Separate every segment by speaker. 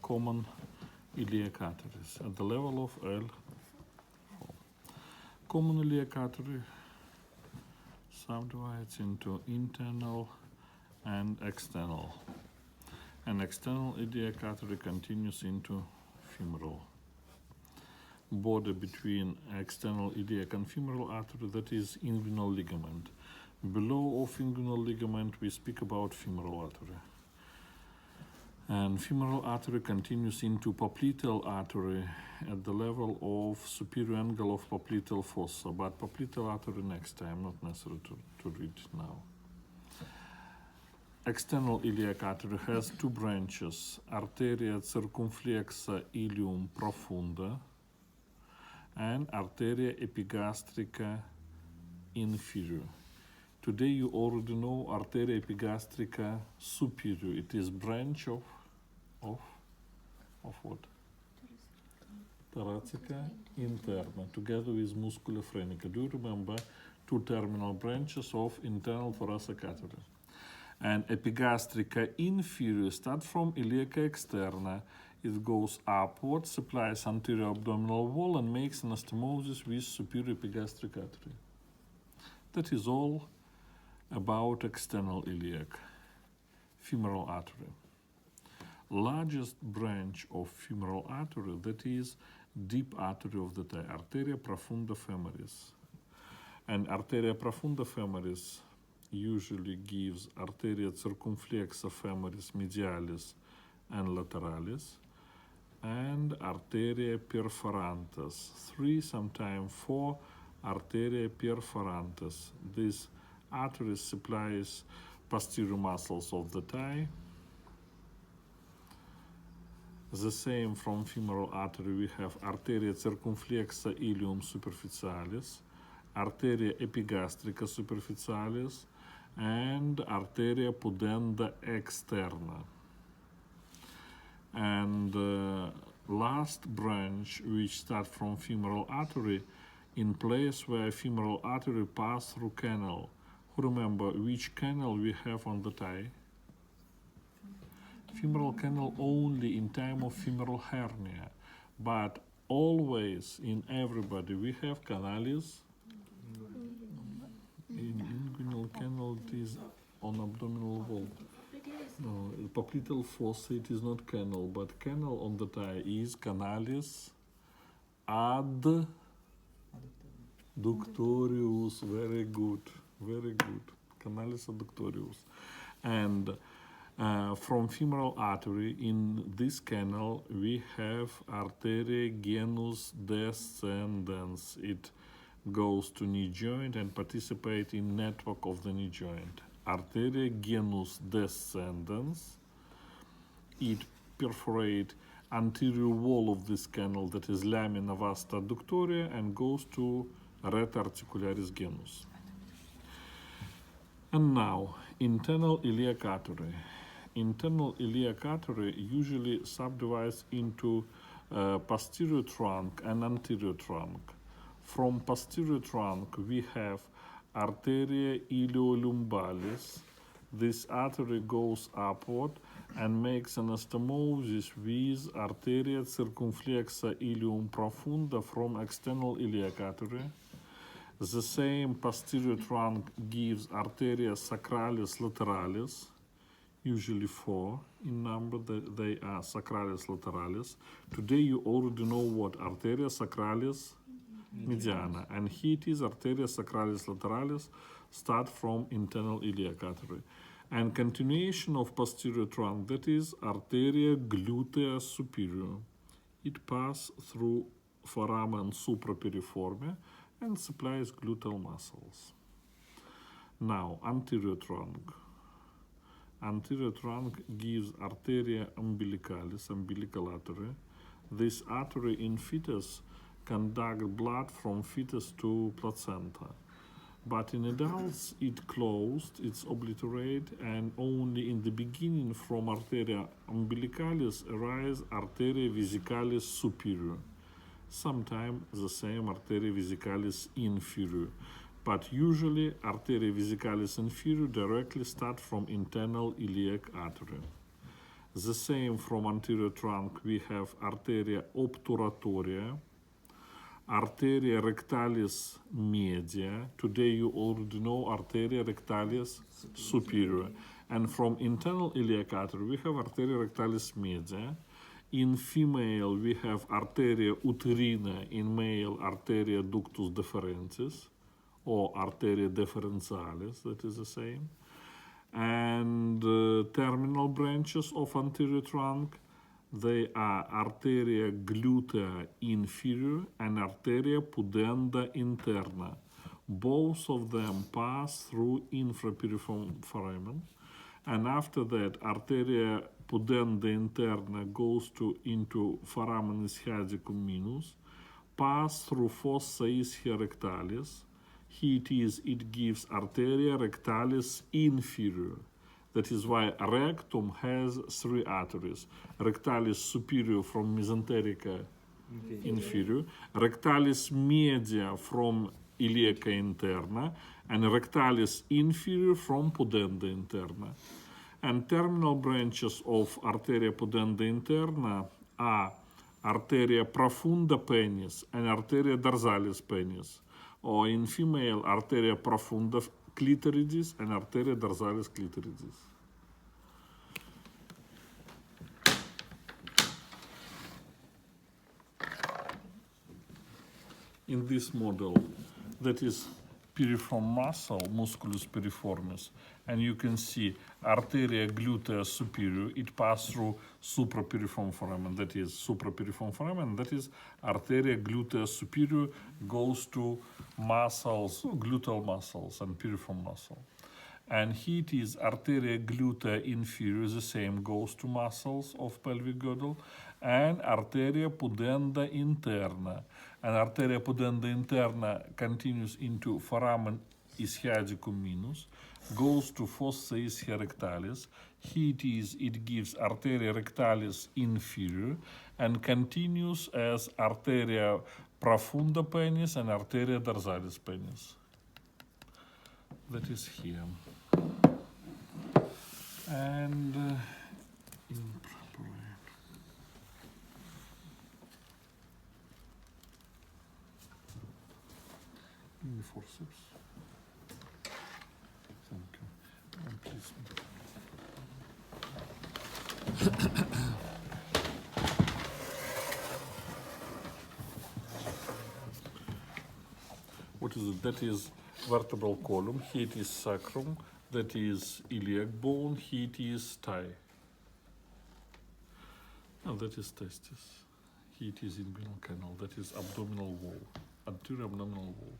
Speaker 1: common iliac arteries at the level of L4. Common iliac artery subdivides into internal and external. And external iliac artery continues into femoral. Border between external iliac and femoral artery, that is inguinal ligament. Below of inguinal ligament, we speak about femoral artery. And femoral artery continues into popliteal artery at the level of superior angle of popliteal fossa, but popliteal artery next time, not necessary to read now. External iliac artery has two branches, arteria circumflexa ilium profunda and arteria epigastrica inferior. Today you already know arteria epigastrica superior. It is branch of what? Thoracica interna, together with muscula phrenica. Do you remember two terminal branches of internal thoracic artery? And epigastrica inferior start from iliaca externa. It goes upward, supplies anterior abdominal wall, and makes anastomosis with superior epigastric artery. That is all about external iliac. Femoral artery. Largest branch of femoral artery, that is deep artery of the thigh, arteria profunda femoris. And arteria profunda femoris usually gives arteria circumflexa femoris medialis and lateralis, and arteria perforantes, 3, sometimes 4 arteria perforantes. This artery supplies posterior muscles of the thigh. The same from femoral artery, we have arteria circumflexa ilium superficialis, arteria epigastrica superficialis, and arteria pudenda externa. And last branch, which starts from femoral artery, in place where femoral artery passes through canal. Who remember which canal we have on the thigh? Femoral canal only in time of femoral hernia, but always in everybody we have canalis. In inguinal canal it is on abdominal wall. No, popliteal fossa it is not canal, but canal on the thigh is canalis adductorius. Very good, very good. Canalis adductorius. And from femoral artery in this canal we have arteria genus descendens. It goes to knee joint and participate in network of the knee joint. Arteria genus descendens, it perforate anterior wall of this canal, that is lamina vasta adductoria, and goes to rete articularis genus. And now, internal iliac artery. Internal iliac artery usually subdivides into posterior trunk and anterior trunk. From posterior trunk we have arteria iliolumbalis. This artery goes upward and makes anastomosis with arteria circumflexa ilium profunda from external iliac artery. The same posterior trunk gives arteria sacralis lateralis, usually 4 in number, they are sacralis lateralis. Today you already know what arteria sacralis mediana, and here it is arteria sacralis lateralis, start from internal iliac artery. And continuation of posterior trunk, that is arteria glutea superior. It passes through foramen suprapiriforme and supplies gluteal muscles. Now, anterior trunk. Anterior trunk gives arteria umbilicalis, umbilical artery. This artery in fetus conducts blood from fetus to placenta. But in adults, it closed, it's obliterate, and only in the beginning from arteria umbilicalis arise arteria vesicalis superior. Sometimes the same arteria vesicalis inferior. But usually arteria vesicalis inferior directly start from internal iliac artery. The same from anterior trunk, we have arteria obturatoria, arteria rectalis media. Today you already know arteria rectalis superior. And from internal iliac artery, we have arteria rectalis media. In female, we have arteria uterina. In male, arteria ductus deferentis, or arteria deferentialis, that is the same. And terminal branches of anterior trunk, they are arteria glutea inferior and arteria pudenda interna. Both of them pass through infrapiriform foramen, and after that arteria pudenda interna goes into foramen ischiadicum minus, pass through fossa ischia rectalis. It gives arteria rectalis inferior. That is why rectum has 3 arteries. Rectalis superior from mesenterica inferior, rectalis media from iliaca interna, and rectalis inferior from pudenda interna. And terminal branches of arteria pudenda interna are arteria profunda penis and arteria dorsalis penis, or in female, arteria profunda clitoridis and arteria dorsalis clitoridis. In this model, that is piriform muscle, musculus piriformis, and you can see arteria glutea superior, it passes through suprapiriform foramen, that is suprapiriform foramen, that is arteria glutea superior goes to muscles, gluteal muscles and piriform muscle. And here it is arteria glutea inferior, the same goes to muscles of pelvic girdle, and arteria pudenda interna. And arteria pudenda interna continues into foramen ischiadicum minus, goes to fossa ischia rectalis. Here it gives arteria rectalis inferior and continues as arteria profunda penis and arteria dorsalis penis. That is here. And give me forceps. Thank you. And please. What is it? That is vertebral column. Here it is sacrum. That is iliac bone. Here it is thigh. No, that is testis. Here it is inguinal canal. That is abdominal wall, anterior abdominal wall.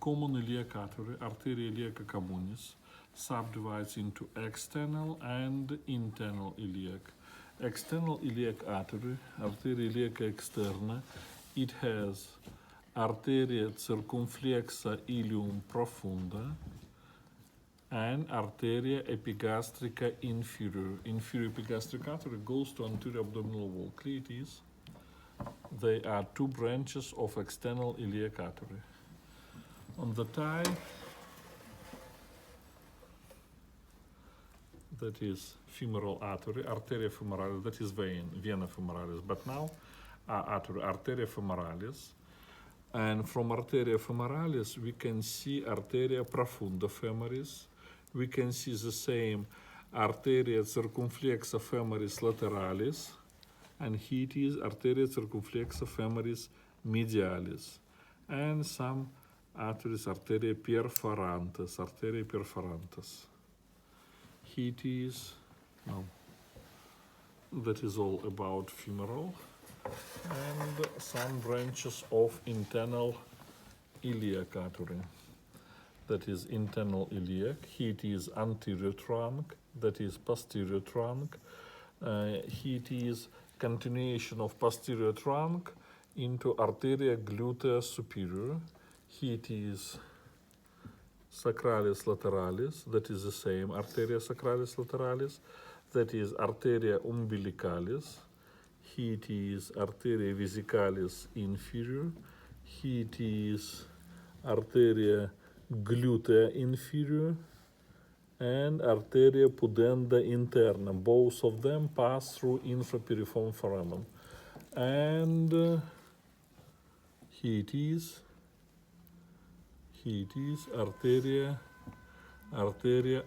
Speaker 1: Common iliac artery, arteria iliaca communis, subdivides into external and internal iliac. External iliac artery, arteria iliaca externa, it has arteria circumflexa ilium profunda and arteria epigastrica inferior. Inferior epigastric artery goes to anterior abdominal wall. Clear it is. They are 2 branches of external iliac artery. On the thigh, that is femoral artery, arteria femoralis, that is vena femoralis, but now artery, arteria femoralis. And from arteria femoralis, we can see arteria profunda femoris. We can see the same arteria circumflexa femoris lateralis. And here it is arteria circumflexa femoris medialis. And some arteries, arteria perforantes, arteria perforantes. Here it is, no, that is all about femoral. And some branches of internal iliac artery. That is internal iliac. Here it is anterior trunk, that is posterior trunk. Here it is continuation of posterior trunk into arteria glutea superior. Here it is sacralis lateralis, that is the same, arteria sacralis lateralis, that is arteria umbilicalis. Here it is arteria vesicalis inferior. Here it is arteria glutea inferior. and arteria pudenda interna. Both of them pass through infrapiriform foramen. And here it is arteria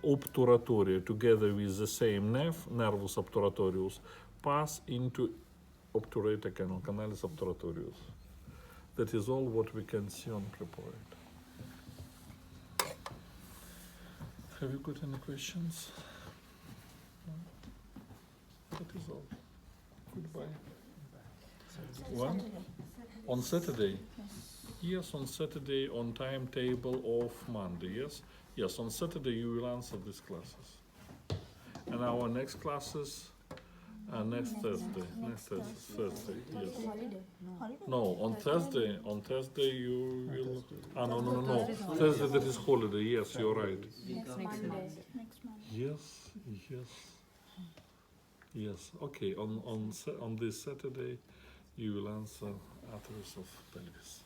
Speaker 1: obturatoria, together with the same nerve, nervus obturatorius, pass into obturator canal, canalis obturatorius. That is all what we can see on preparate. Have you got any questions? That is all. Goodbye. When? On Saturday? Yes, on Saturday, on timetable of Monday, yes? Yes, on Saturday you will answer these classes. And our next classes are next Thursday. Thursday, yes. No, on Thursday you will... no. Thursday that is holiday, yes, you're right.
Speaker 2: Next Monday.
Speaker 1: Yes, okay, on this Saturday you will answer arteries of pelvis.